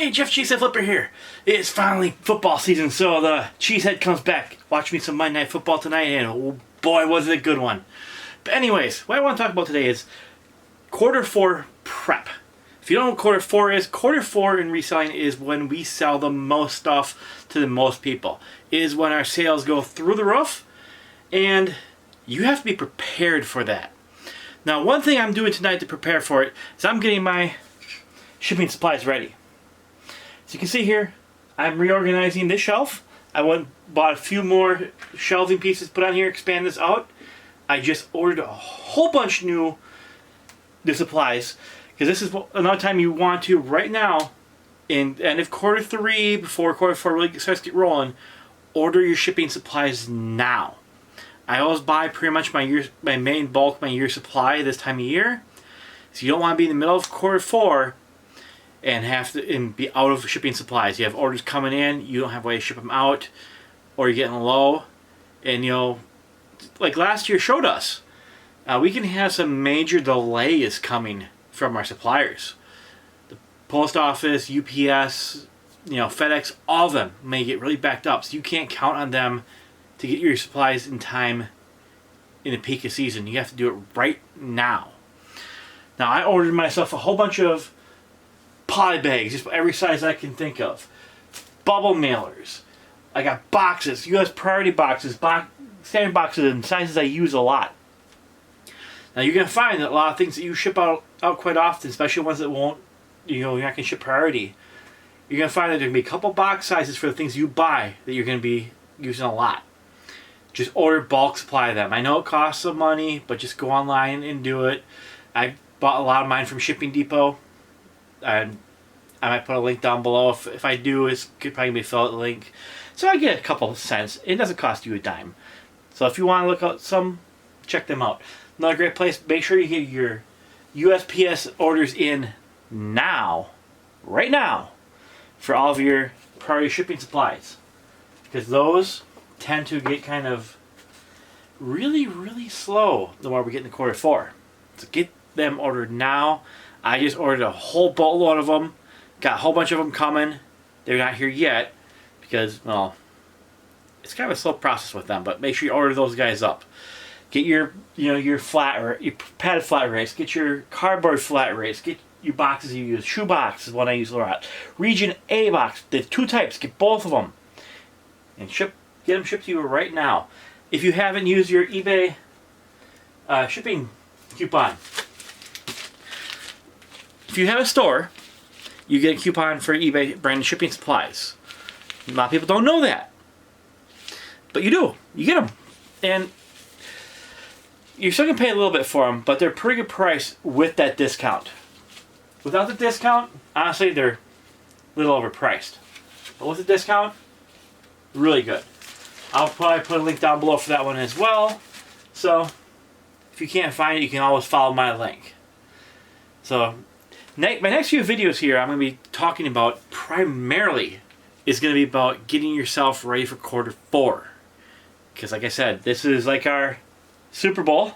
Hey, Jeff Cheesehead Flipper here. It's finally football season, so the Cheesehead comes back. Watch me some Monday Night Football tonight, and oh boy, was it a good one. But anyways, what I want to talk about today is quarter four prep. If you don't know what quarter four in reselling is when we sell the most stuff to the most people. It is when our sales go through the roof, and you have to be prepared for that. Now, one thing I'm doing tonight to prepare for it is I'm getting my shipping supplies ready. As you can see here, I'm reorganizing this shelf. I went bought a few more shelving pieces to put on here, expand this out. I just ordered a whole bunch new supplies because this is another time you want to right now, in end of quarter three, before quarter four really starts to get rolling, order your shipping supplies now. I always buy pretty much my main bulk, my year supply this time of year. So you don't want to be in the middle of quarter four and be out of shipping supplies. You have orders coming in, you don't have a way to ship them out, or you're getting low, and like last year showed us, we can have some major delays coming from our suppliers. The post office, UPS, FedEx, all of them may get really backed up, so you can't count on them to get your supplies in time in the peak of season. You have to do it right now. Now, I ordered myself a whole bunch of poly bags, just every size I can think of. Bubble mailers. I got boxes, US priority boxes, standard boxes in sizes I use a lot. Now you're going to find that a lot of things that you ship out quite often, especially ones that won't, you're not going to ship priority. You're going to find that there can be a couple box sizes for the things you buy that you're going to be using a lot. Just order bulk supply of them. I know it costs some money, but just go online and do it. I bought a lot of mine from Shipping Depot. And I might put a link down below. If I do, it's probably be affiliate link. So I get a couple of cents. It doesn't cost you a dime. So if you want to look at some, check them out. Another great place, make sure you get your USPS orders in now, right now, for all of your priority shipping supplies. Because those tend to get kind of really, really slow the more we get into quarter four. So get them ordered now. I just ordered a whole boatload of them. Got a whole bunch of them coming. They're not here yet because, well, it's kind of a slow process with them. But make sure you order those guys up. Get your, your your padded flat rates. Get your cardboard flat rates. Get your boxes you use. Shoe box is one I use a lot. Region A box. There's two types. Get both of them and get them shipped to you right now. If you haven't used your eBay shipping coupon. If you have a store, you get a coupon for eBay branded shipping supplies. A lot of people don't know that. But you do. You get them. And you're still going to pay a little bit for them, but they're a pretty good price with that discount. Without the discount, honestly, they're a little overpriced. But with the discount, really good. I'll probably put a link down below for that one as well. So, if you can't find it, you can always follow my link. So, my next few videos here I'm going to be talking about primarily is going to be about getting yourself ready for quarter four. Because like I said, this is like our Super Bowl.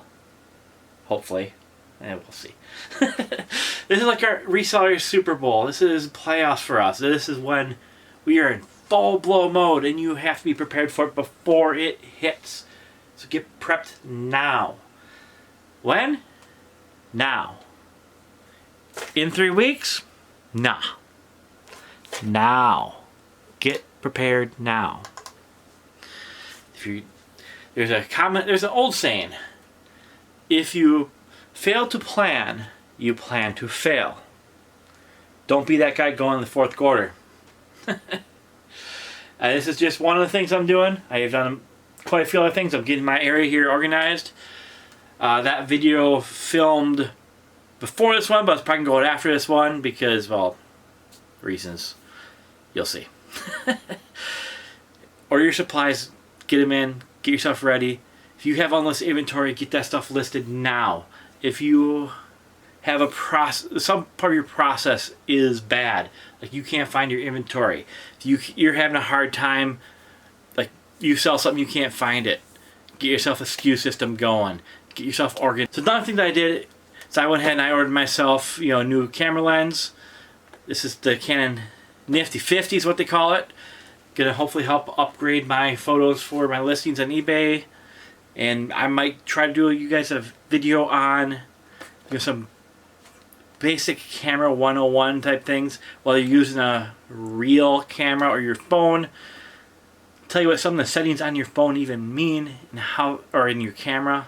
Hopefully. And we'll see. This is like our reseller Super Bowl. This is playoffs for us. This is when we are in full blow mode and you have to be prepared for it before it hits. So get prepped now. When? Now. In 3 weeks? Nah. Now. Get prepared now. There's an old saying. If you fail to plan, you plan to fail. Don't be that guy going in the fourth quarter. This is just one of the things I'm doing. I have done quite a few other things. I'm getting my area here organized. That video filmed before this one, but it's probably going after this one because, well, reasons. You'll see. Order your supplies, get them in, get yourself ready. If you have unlisted inventory, get that stuff listed now. If you have some part of your process is bad, like you can't find your inventory, you're having a hard time, like you sell something you can't find it, get yourself a SKU system going, get yourself organized. So another thing that I did, so I went ahead and I ordered myself, a new camera lens. This is the Canon Nifty 50 is what they call it. Gonna hopefully help upgrade my photos for my listings on eBay. And I might try to do you guys a video on some basic camera 101 type things while you're using a real camera or your phone. Tell you what some of the settings on your phone even mean and how, or in your camera,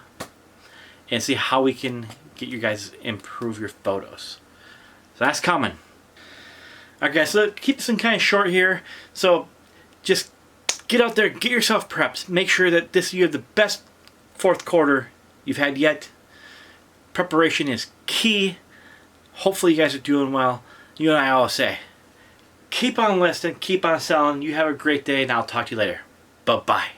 and see how we can get you guys improve your photos. So that's coming. Alright guys, so keep this one kind of short here. So just get out there, get yourself prepped. Make sure that you have the best fourth quarter you've had yet. Preparation is key. Hopefully you guys are doing well. You and I always say, keep on listing, keep on selling. You have a great day, and I'll talk to you later. Bye-bye.